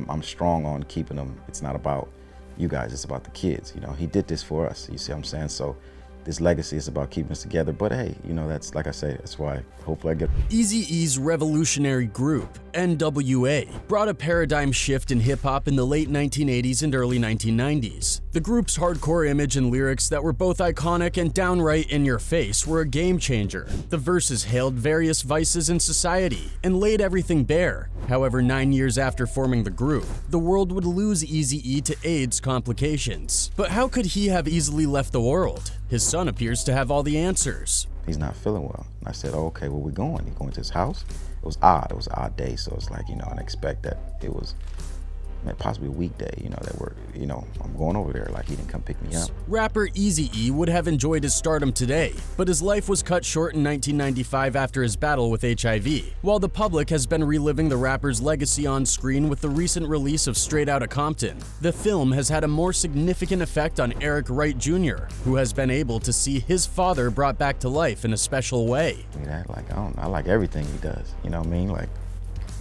I'm strong on keeping them. It's not about you guys, it's about the kids. You know, he did this for us, you see what I'm saying? So this legacy is about keeping us together, but hey, you know, that's, like I say, that's why hopefully I get... Eazy-E's revolutionary group, N.W.A, brought a paradigm shift in hip-hop in the late 1980s and early 1990s. The group's hardcore image and lyrics that were both iconic and downright in your face were a game changer. The verses hailed various vices in society and laid everything bare. However, 9 years after forming the group, the world would lose Eazy-E to AIDS complications. But how could he have easily left the world? His son appears to have all the answers. He's not feeling well. And I said, oh, okay, where we going? You going to his house? It was odd. It was an odd day. So it's like, you know, I expect that it was possibly a weekday, you know, that we're, you know, I'm going over there, like he didn't come pick me up. Rapper Eazy-E would have enjoyed his stardom today, but his life was cut short in 1995 after his battle with HIV. While the public has been reliving the rapper's legacy on screen with the recent release of Straight Outta Compton, the film has had a more significant effect on Wright Jr., who has been able to see his father brought back to life in a special way. Like, I like everything he does, you know what I mean? Like,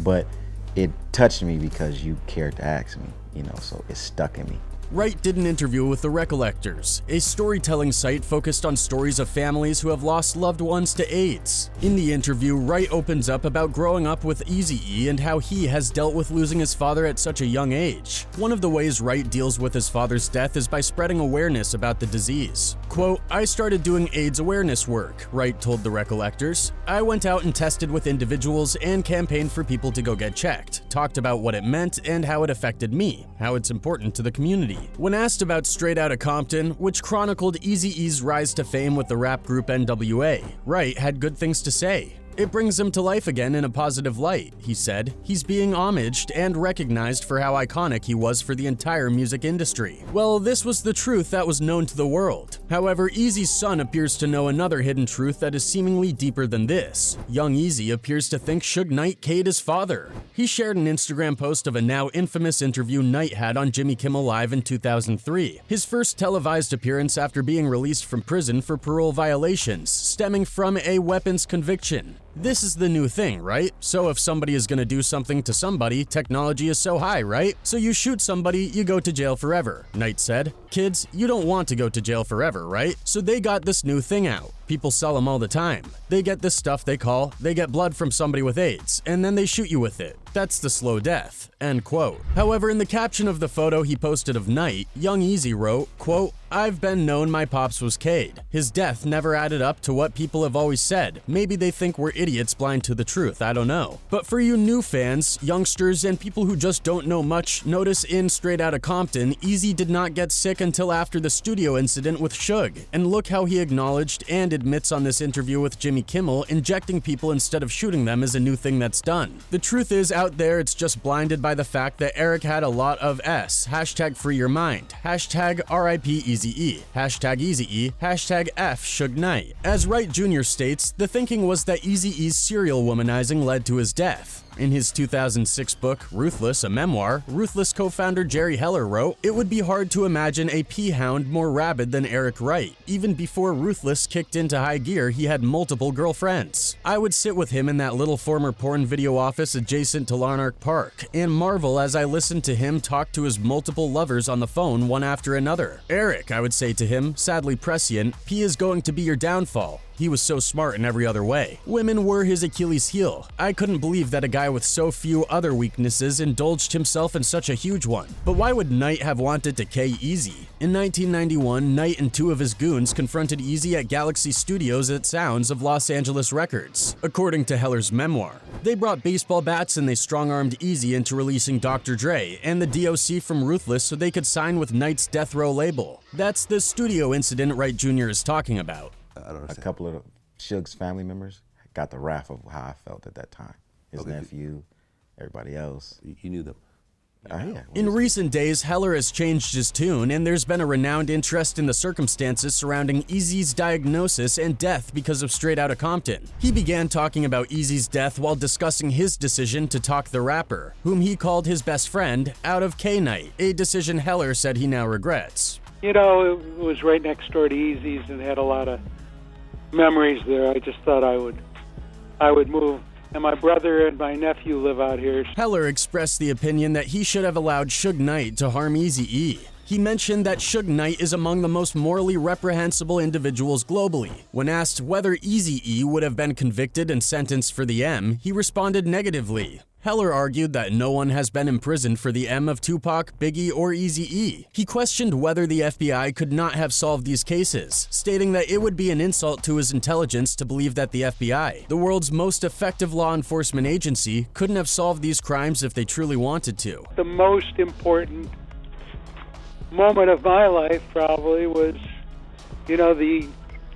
but it touched me because you cared to ask me, you know, so it stuck in me. Wright did an interview with the Recollectors, a storytelling site focused on stories of families who have lost loved ones to AIDS. In the interview, Wright opens up about growing up with Eazy-E and how he has dealt with losing his father at such a young age. One of the ways Wright deals with his father's death is by spreading awareness about the disease. Quote, "I started doing AIDS awareness work," Wright told the Recollectors. "I went out and tested with individuals and campaigned for people to go get checked, talked about what it meant and how it affected me, how it's important to the community." When asked about Straight Outta Compton, which chronicled Eazy-E's rise to fame with the rap group N.W.A, Wright had good things to say. "It brings him to life again in a positive light," he said. "He's being homaged and recognized for how iconic he was for the entire music industry." Well, this was the truth that was known to the world. However, Eazy's son appears to know another hidden truth that is seemingly deeper than this. Young Eazy appears to think Suge Knight K'd his father. He shared an Instagram post of a now infamous interview Knight had on Jimmy Kimmel Live in 2003, his first televised appearance after being released from prison for parole violations stemming from a weapons conviction. This is the new thing, right? So if somebody is gonna do something to somebody, technology is so high, right? So you shoot somebody, you go to jail forever, Knight said. Kids, you don't want to go to jail forever, right? So they got this new thing out. People sell them all the time. They get this stuff they get blood from somebody with AIDS, and then they shoot you with it. That's the slow death, end quote. However, in the caption of the photo he posted of Knight, young Eazy wrote, quote, "I've been known my pops was K'd. His death never added up to what people have always said. Maybe they think we're idiots blind to the truth, I don't know. But for you new fans, youngsters, and people who just don't know much, notice in Straight Outta Compton, Eazy did not get sick until after the studio incident with Suge. And look how he acknowledged and admits on this interview with Jimmy Kimmel, injecting people instead of shooting them is a new thing that's done. The truth is, out there, it's just blinded by the fact that Eric had a lot of S, hashtag free your mind, hashtag RIP Eazy-E, hashtag Eazy-E, hashtag F Suge Knight. As Wright Jr. states, the thinking was that Eazy-E's serial womanizing led to his death. In his 2006 book, Ruthless, a memoir, Ruthless co-founder Jerry Heller wrote, "It would be hard to imagine a p-hound more rabid than Eric Wright. Even before Ruthless kicked into high gear, he had multiple girlfriends. I would sit with him in that little former porn video office adjacent to Larnark Park and marvel as I listened to him talk to his multiple lovers on the phone one after another. Eric, I would say to him, sadly prescient, P is going to be your downfall. He was so smart in every other way. Women were his Achilles heel. I couldn't believe that a guy with so few other weaknesses indulged himself in such a huge one. But why would Knight have wanted to K Eazy? In 1991, Knight and two of his goons confronted Eazy at Galaxy Studios at Sounds of Los Angeles Records, according to Heller's memoir. They brought baseball bats and they strong-armed Eazy into releasing Dr. Dre and the DOC from Ruthless so they could sign with Knight's Death Row label. That's the studio incident Wright Jr. is talking about. A couple of Suge's family members got the wrath of how I felt at that time. His nephew, everybody else. You knew them? Yeah. In recent days, Heller has changed his tune, and there's been a renowned interest in the circumstances surrounding Eazy's diagnosis and death because of Straight Outta Compton. He began talking about Eazy's death while discussing his decision to talk the rapper, whom he called his best friend, out of K-Night, a decision Heller said he now regrets. You know, it was right next door to Eazy's and had a lot of memories there. I just thought I would move and my brother and my nephew live out here. Heller expressed the opinion that he should have allowed Suge Knight to harm Eazy-E. He mentioned that Suge Knight is among the most morally reprehensible individuals globally. When asked whether Eazy-E would have been convicted and sentenced for the M, he responded negatively. Heller argued that no one has been imprisoned for the M of Tupac, Biggie, or Eazy-E. He questioned whether the FBI could not have solved these cases, stating that it would be an insult to his intelligence to believe that the FBI, the world's most effective law enforcement agency, couldn't have solved these crimes if they truly wanted to. The most important moment of my life probably was, the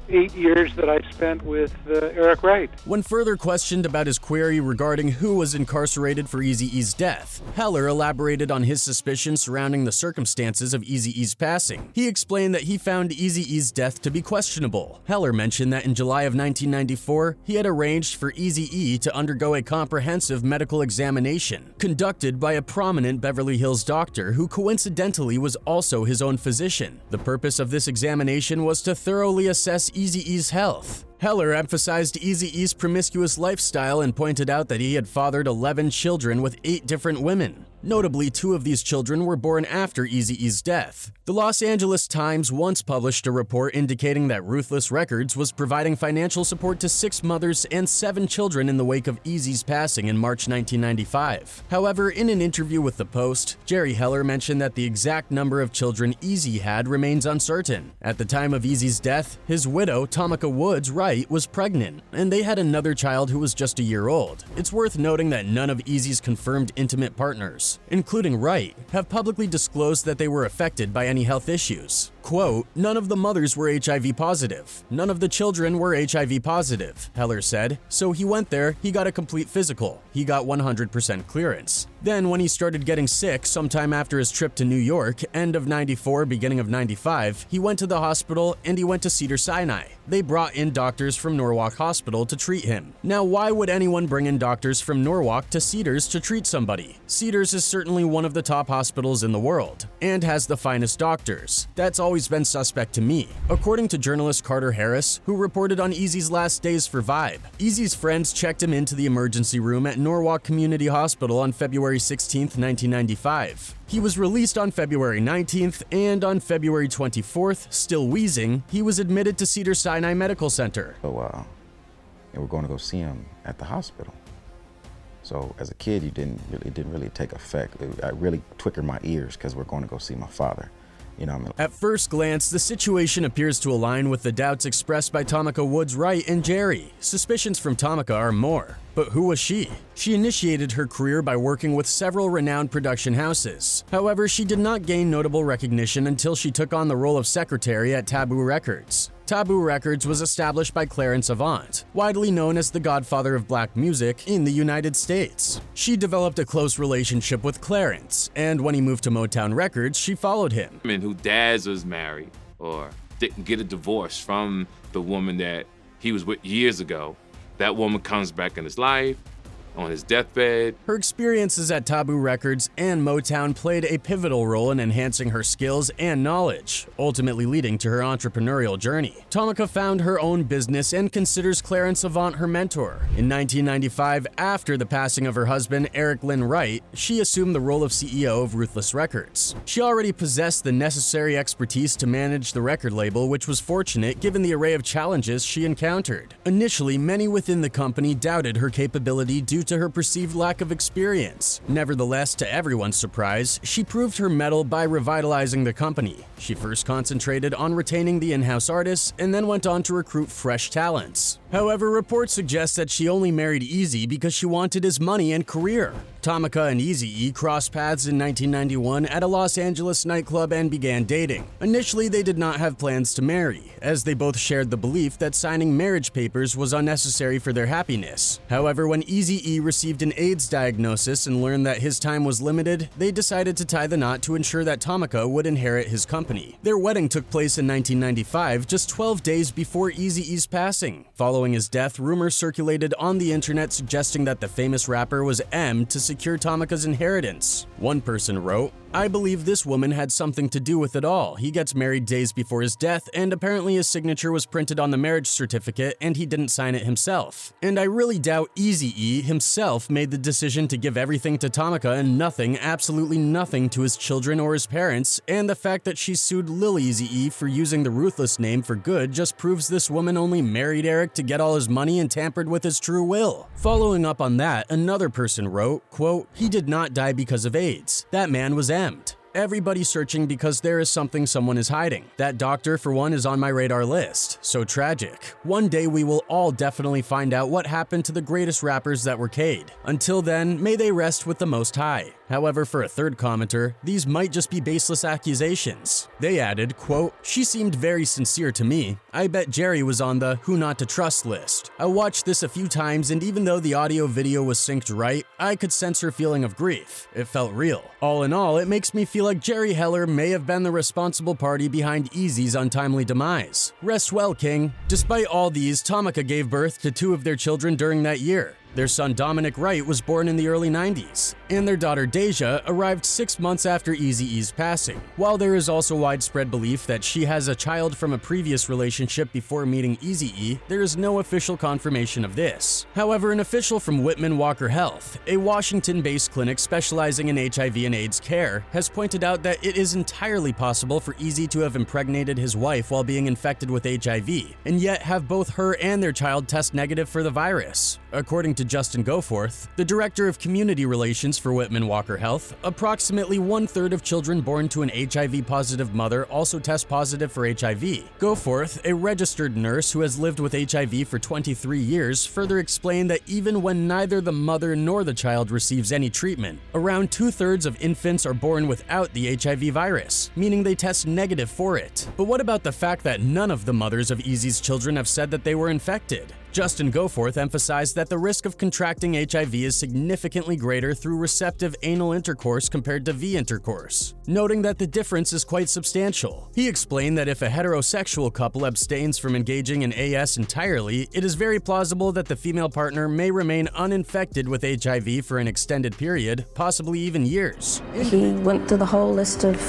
8 years that I spent with Eric Wright. When further questioned about his query regarding who was incarcerated for Eazy-E's death, Heller elaborated on his suspicions surrounding the circumstances of Eazy-E's passing. He explained that he found Eazy-E's death to be questionable. Heller mentioned that in July of 1994, he had arranged for Eazy-E to undergo a comprehensive medical examination conducted by a prominent Beverly Hills doctor who coincidentally was also his own physician. The purpose of this examination was to thoroughly assess Eazy-E's health. Heller emphasized Eazy-E's promiscuous lifestyle and pointed out that he had fathered 11 children with 8 different women. Notably, 2 of these children were born after Eazy-E's death. The Los Angeles Times once published a report indicating that Ruthless Records was providing financial support to 6 mothers and 7 children in the wake of Eazy's passing in March 1995. However, in an interview with The Post, Jerry Heller mentioned that the exact number of children Eazy had remains uncertain. At the time of Eazy's death, his widow, Tamika Woods Wright, was pregnant, and they had another child who was just a year old. It's worth noting that none of Eazy's confirmed intimate partners, including Wright, have publicly disclosed that they were affected by any health issues. Quote, "None of the mothers were HIV positive. None of the children were HIV positive," Heller said. So he went there, he got a complete physical. He got 100% clearance. Then when he started getting sick sometime after his trip to New York, end of 94, beginning of 95, he went to the hospital and he went to Cedars-Sinai. They brought in doctors from Norwalk Hospital to treat him. Now, why would anyone bring in doctors from Norwalk to Cedars to treat somebody? Cedars is certainly one of the top hospitals in the world and has the finest doctors. That's always been suspect to me. According to journalist Carter Harris, who reported on Eazy's last days for Vibe, Eazy's friends checked him into the emergency room at Norwalk Community Hospital on February 16, 1995. He was released on February 19th, and on February 24th, still wheezing, he was admitted to Cedars-Sinai Medical Center. So, and we're going to go see him at the hospital. So as a kid, it didn't really take effect. I really twickered my ears because we're going to go see my father. At first glance, the situation appears to align with the doubts expressed by Tamika Woods Wright and Jerry. Suspicions from Tamika are more. But who was she? She initiated her career by working with several renowned production houses. However, she did not gain notable recognition until she took on the role of secretary at Taboo Records. Taboo Records was established by Clarence Avant, widely known as the godfather of black music in the United States. She developed a close relationship with Clarence, and when he moved to Motown Records, she followed him. Men whose dads was married or didn't get a divorce from the woman that he was with years ago. That woman comes back in his life, on his deathbed. Her experiences at Taboo Records and Motown played a pivotal role in enhancing her skills and knowledge, ultimately leading to her entrepreneurial journey. Tamika found her own business and considers Clarence Avant her mentor. In 1995, after the passing of her husband, Eric Lynn Wright, she assumed the role of CEO of Ruthless Records. She already possessed the necessary expertise to manage the record label, which was fortunate given the array of challenges she encountered. Initially, many within the company doubted her capability due to her perceived lack of experience. Nevertheless, to everyone's surprise, she proved her mettle by revitalizing the company. She first concentrated on retaining the in-house artists and then went on to recruit fresh talents. However, reports suggest that she only married Eazy because she wanted his money and career. Tamika and Eazy-E crossed paths in 1991 at a Los Angeles nightclub and began dating. Initially, they did not have plans to marry, as they both shared the belief that signing marriage papers was unnecessary for their happiness. However, when Eazy-E received an AIDS diagnosis and learned that his time was limited, they decided to tie the knot to ensure that Tamika would inherit his company. Their wedding took place in 1995, just 12 days before Eazy-E's passing. Following his death, rumors circulated on the internet suggesting that the famous rapper was M to secure secure Tamika's inheritance. One person wrote, "I believe this woman had something to do with it all. He gets married days before his death, and apparently his signature was printed on the marriage certificate and he didn't sign it himself. And I really doubt Eazy-E himself made the decision to give everything to Tamika and nothing, absolutely nothing to his children or his parents, and the fact that she sued Lil Eazy-E for using the Ruthless name for good just proves this woman only married Eric to get all his money and tampered with his true will." Following up on that, another person wrote, quote, "He did not die because of AIDS. That man was M'd. Everybody searching because there is something someone is hiding. That doctor, for one, is on my radar list. So tragic. One day we will all definitely find out what happened to the greatest rappers that were K'd. Until then, may they rest with the Most High." However, for a third commenter, these might just be baseless accusations. They added, quote, "She seemed very sincere to me. I bet Jerry was on the who not to trust list. I watched this a few times and even though the audio video was synced right, I could sense her feeling of grief. It felt real. All in all, it makes me feel like Jerry Heller may have been the responsible party behind Eazy's untimely demise. Rest well, King." Despite all these, Tamika gave birth to 2 of their children during that year. Their son Dominic Wright was born in the early 90s, and their daughter Deja arrived 6 months after Eazy-E's passing. While there is also widespread belief that she has a child from a previous relationship before meeting Eazy-E, there is no official confirmation of this. However, an official from Whitman Walker Health, a Washington-based clinic specializing in HIV and AIDS care, has pointed out that it is entirely possible for Eazy to have impregnated his wife while being infected with HIV, and yet have both her and their child test negative for the virus. According to Justin Goforth, the director of community relations for Whitman Walker Health, approximately 1/3 of children born to an HIV-positive mother also test positive for HIV. Goforth, a registered nurse who has lived with HIV for 23 years, further explained that even when neither the mother nor the child receives any treatment, around 2/3 of infants are born without the HIV virus, meaning they test negative for it. But what about the fact that none of the mothers of Eazy's children have said that they were infected? Justin Goforth emphasized that the risk of contracting HIV is significantly greater through receptive anal intercourse compared to V intercourse, noting that the difference is quite substantial. He explained that if a heterosexual couple abstains from engaging in AS entirely, it is very plausible that the female partner may remain uninfected with HIV for an extended period, possibly even years. He went through the whole list of,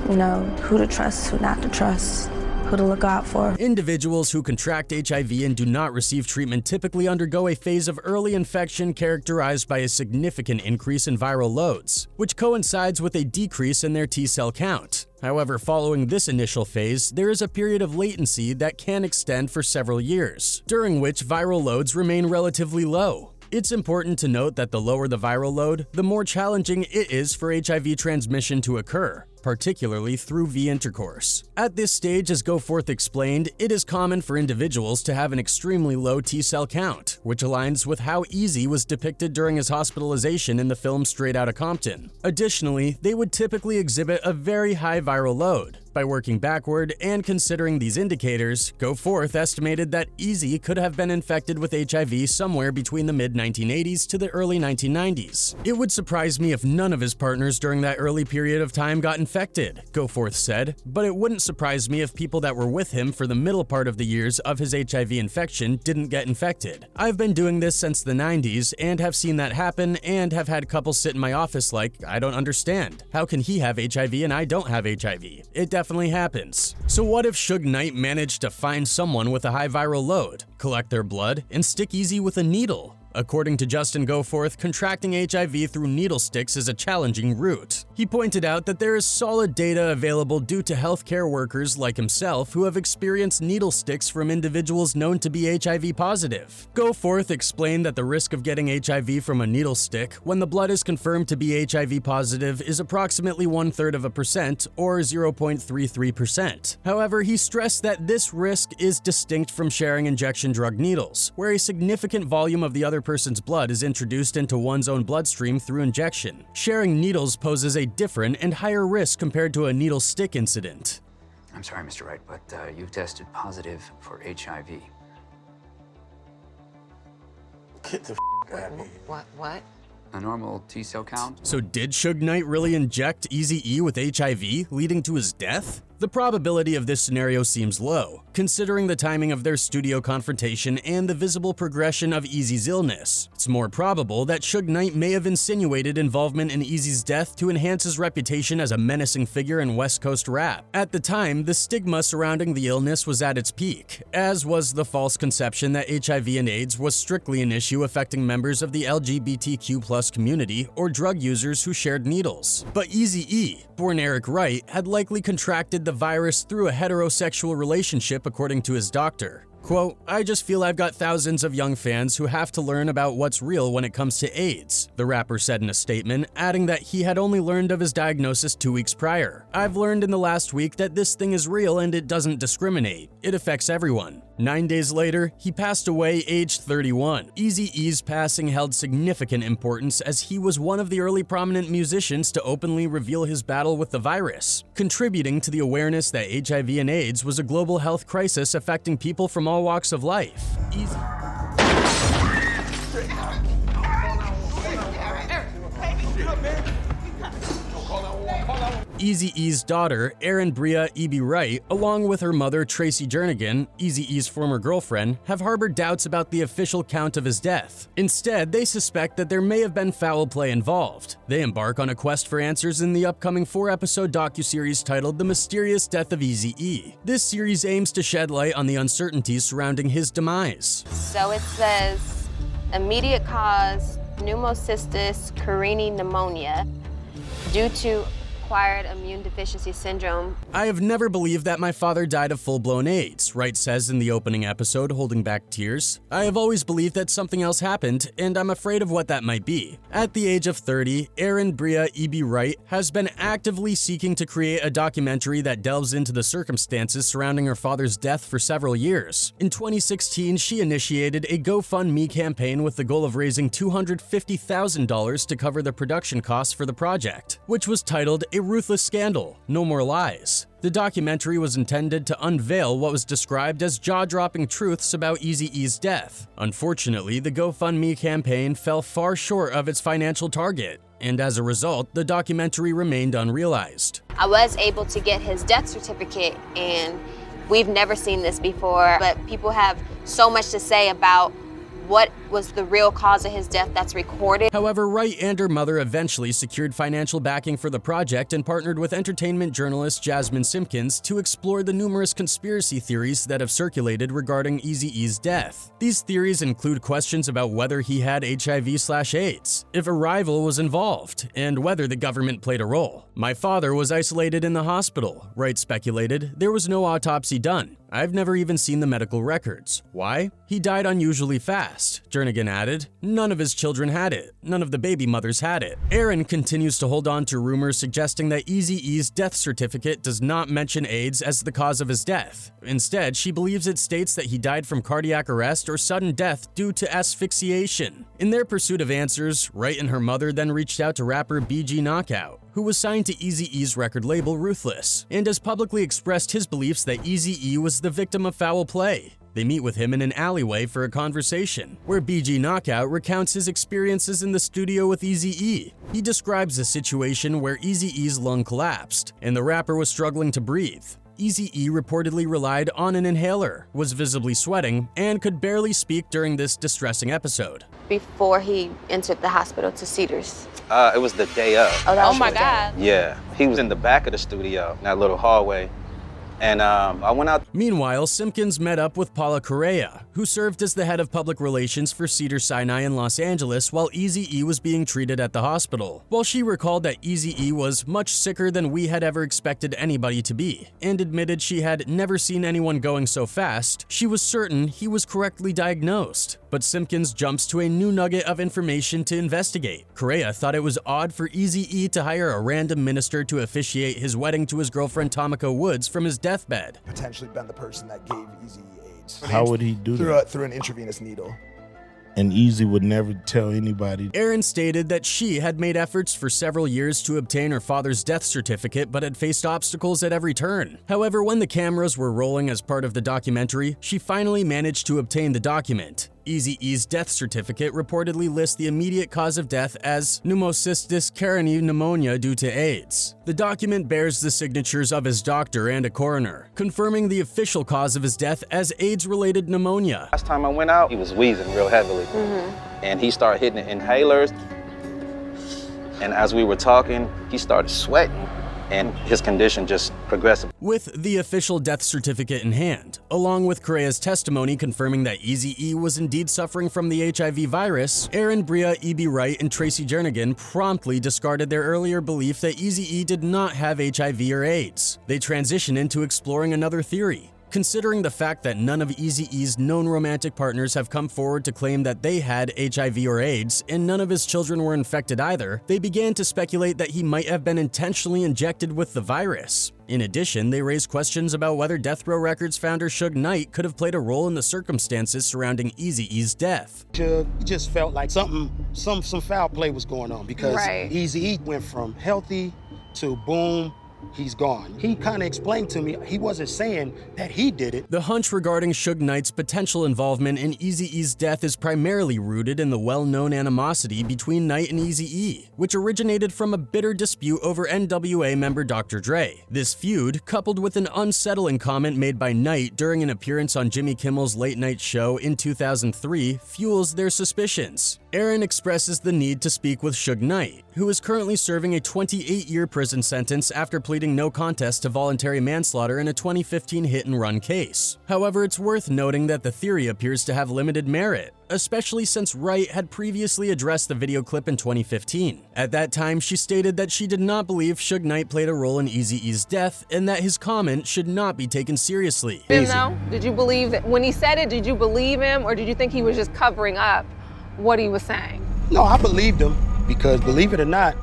who to trust, who not to trust, who to look out for. Individuals who contract HIV and do not receive treatment typically undergo a phase of early infection characterized by a significant increase in viral loads, which coincides with a decrease in their T-cell count. However, following this initial phase, there is a period of latency that can extend for several years, during which viral loads remain relatively low. It's important to note that the lower the viral load, the more challenging it is for HIV transmission to occur, particularly through V intercourse. At this stage, as Goforth explained, it is common for individuals to have an extremely low T-cell count, which aligns with how Eazy was depicted during his hospitalization in the film Straight Outta Compton. Additionally, they would typically exhibit a very high viral load. By working backward and considering these indicators, Goforth estimated that Eazy could have been infected with HIV somewhere between the mid-1980s to the early 1990s. "It would surprise me if none of his partners during that early period of time got infected," Goforth said, "but it wouldn't surprise me if people that were with him for the middle part of the years of his HIV infection didn't get infected. I've been doing this since the 90s and have seen that happen and have had couples sit in my office like, I don't understand. How can he have HIV and I don't have HIV? It definitely happens." So what if Suge Knight managed to find someone with a high viral load, collect their blood, and stick Eazy with a needle? According to Justin Goforth, contracting HIV through needle sticks is a challenging route. He pointed out that there is solid data available due to healthcare workers like himself who have experienced needle sticks from individuals known to be HIV positive. Goforth explained that the risk of getting HIV from a needle stick when the blood is confirmed to be HIV positive is approximately 1/3% or 0.33%. However, he stressed that this risk is distinct from sharing injection drug needles, where a significant volume of the other person's blood is introduced into one's own bloodstream through injection. Sharing needles poses a different and higher risk compared to a needle stick incident. I'm sorry, Mr. Wright, but you've tested positive for HIV. Get the out of here. What? A normal T-cell count? So did Suge Knight really inject Eazy-E with HIV, leading to his death? The probability of this scenario seems low, considering the timing of their studio confrontation and the visible progression of Eazy's illness. It's more probable that Suge Knight may have insinuated involvement in Eazy's death to enhance his reputation as a menacing figure in West Coast rap. At the time, the stigma surrounding the illness was at its peak, as was the false conception that HIV and AIDS was strictly an issue affecting members of the LGBTQ+ community or drug users who shared needles. But Eazy-E, born Eric Wright, had likely contracted the virus through a heterosexual relationship, according to his doctor. Quote, "I just feel I've got thousands of young fans who have to learn about what's real when it comes to AIDS," the rapper said in a statement, adding that he had only learned of his diagnosis 2 weeks prior. "I've learned in the last week that this thing is real and it doesn't discriminate. It affects everyone." 9 days later, he passed away aged 31. Eazy-E's passing held significant importance as he was one of the early prominent musicians to openly reveal his battle with the virus, contributing to the awareness that HIV and AIDS was a global health crisis affecting people from all walks of life. Eazy-E's daughter, Erin Bria E.B. Wright, along with her mother Tracy Jernigan, Eazy-E's former girlfriend, have harbored doubts about the official count of his death. Instead, they suspect that there may have been foul play involved. They embark on a quest for answers in the upcoming 4-episode docuseries titled The Mysterious Death of Eazy-E. This series aims to shed light on the uncertainties surrounding his demise. So it says, immediate cause, pneumocystis carinii pneumonia, due to acquired immune deficiency syndrome. "I have never believed that my father died of full-blown AIDS," Wright says in the opening episode, holding back tears. "I have always believed that something else happened, and I'm afraid of what that might be." At the age of 30, Erin Bria E.B. Wright has been actively seeking to create a documentary that delves into the circumstances surrounding her father's death for several years. In 2016, she initiated a GoFundMe campaign with the goal of raising $250,000 to cover the production costs for the project, which was titled A Ruthless Scandal, No More Lies. The documentary was intended to unveil what was described as jaw-dropping truths about Eazy-E's death. Unfortunately, the GoFundMe campaign fell far short of its financial target, and as a result, the documentary remained unrealized. I was able to get his death certificate, and we've never seen this before, but people have so much to say about what was the real cause of his death that's recorded. However, Wright and her mother eventually secured financial backing for the project and partnered with entertainment journalist Jasmine Simpkins to explore the numerous conspiracy theories that have circulated regarding Eazy-E's death. These theories include questions about whether he had HIV/AIDS, if a rival was involved, and whether the government played a role. "My father was isolated in the hospital," Wright speculated. "There was no autopsy done. I've never even seen the medical records. Why? He died unusually fast," Jernigan added. "None of his children had it. None of the baby mothers had it." Erin continues to hold on to rumors suggesting that Eazy-E's death certificate does not mention AIDS as the cause of his death. Instead, she believes it states that he died from cardiac arrest or sudden death due to asphyxiation. In their pursuit of answers, Wright and her mother then reached out to rapper BG Knockout, who was signed to Eazy-E's record label Ruthless, and has publicly expressed his beliefs that Eazy-E was the victim of foul play. They meet with him in an alleyway for a conversation, where BG Knockout recounts his experiences in the studio with Eazy-E. He describes a situation where Eazy-E's lung collapsed, and the rapper was struggling to breathe. Eazy-E reportedly relied on an inhaler, was visibly sweating, and could barely speak during this distressing episode. Before he entered the hospital to Cedars. It was the day of. Oh my God. Yeah, he was in the back of the studio, in that little hallway. And I went out. Meanwhile, Simpkins met up with Paula Correa, who served as the head of public relations for Cedars-Sinai in Los Angeles while Eazy-E was being treated at the hospital. While she recalled that Eazy-E was much sicker than we had ever expected anybody to be, and admitted she had never seen anyone going so fast, she was certain he was correctly diagnosed. But Simpkins jumps to a new nugget of information to investigate. Correa thought it was odd for Eazy-E to hire a random minister to officiate his wedding to his girlfriend Tamiko Woods from his deathbed. Potentially been the person that gave Eazy-E AIDS. How would he do that? Through an intravenous needle. And Eazy would never tell anybody. Erin stated that she had made efforts for several years to obtain her father's death certificate but had faced obstacles at every turn. However, when the cameras were rolling as part of the documentary, she finally managed to obtain the document. Eazy-E's death certificate reportedly lists the immediate cause of death as pneumocystis carinii pneumonia due to AIDS. The document bears the signatures of his doctor and a coroner, confirming the official cause of his death as AIDS-related pneumonia. Last time I went out, he was wheezing real heavily. And he started hitting the inhalers. And as we were talking, he started sweating. And his condition just progressed. With the official death certificate in hand, along with Correa's testimony confirming that Eazy-E was indeed suffering from the HIV virus, Aaron Bria, E.B. Wright, and Tracy Jernigan promptly discarded their earlier belief that Eazy-E did not have HIV or AIDS. They transitioned into exploring another theory. Considering the fact that none of Eazy-E's known romantic partners have come forward to claim that they had HIV or AIDS, and none of his children were infected either, they began to speculate that he might have been intentionally injected with the virus. In addition, they raised questions about whether Death Row Records founder Suge Knight could have played a role in the circumstances surrounding Eazy-E's death. Suge just felt like some foul play was going on because Eazy-E went from healthy to boom, he's gone. He kind of explained to me he wasn't saying that he did it. The hunch regarding Suge Knight's potential involvement in Eazy-E's death is primarily rooted in the well-known animosity between Knight and Eazy-E, which originated from a bitter dispute over N.W.A. member Dr. Dre. This feud, coupled with an unsettling comment made by Knight during an appearance on Jimmy Kimmel's Late Night Show in 2003, fuels their suspicions. Aaron expresses the need to speak with Suge Knight, who is currently serving a 28-year prison sentence after pleading no contest to voluntary manslaughter in a 2015 hit-and-run case. However, it's worth noting that the theory appears to have limited merit, especially since Wright had previously addressed the video clip in 2015. At that time, she stated that she did not believe Suge Knight played a role in Eazy-E's death and that his comment should not be taken seriously. Did you believe that when he said it, did you believe him, or did you think he was just covering up what he was saying? No, I believed him because, believe it or not,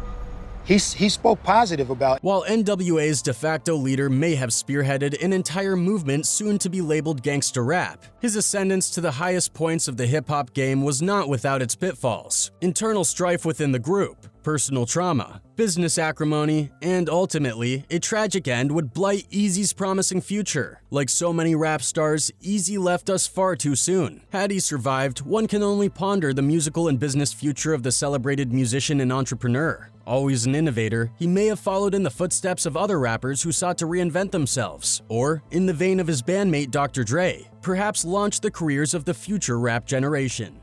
he spoke positive about it. While N.W.A.'s de facto leader may have spearheaded an entire movement soon to be labeled gangsta rap, his ascendance to the highest points of the hip-hop game was not without its pitfalls. Internal strife within the group, personal trauma, business acrimony, and ultimately, a tragic end would blight Eazy's promising future. Like so many rap stars, Eazy left us far too soon. Had he survived, one can only ponder the musical and business future of the celebrated musician and entrepreneur. Always an innovator, he may have followed in the footsteps of other rappers who sought to reinvent themselves, or, in the vein of his bandmate Dr. Dre, perhaps launched the careers of the future rap generation.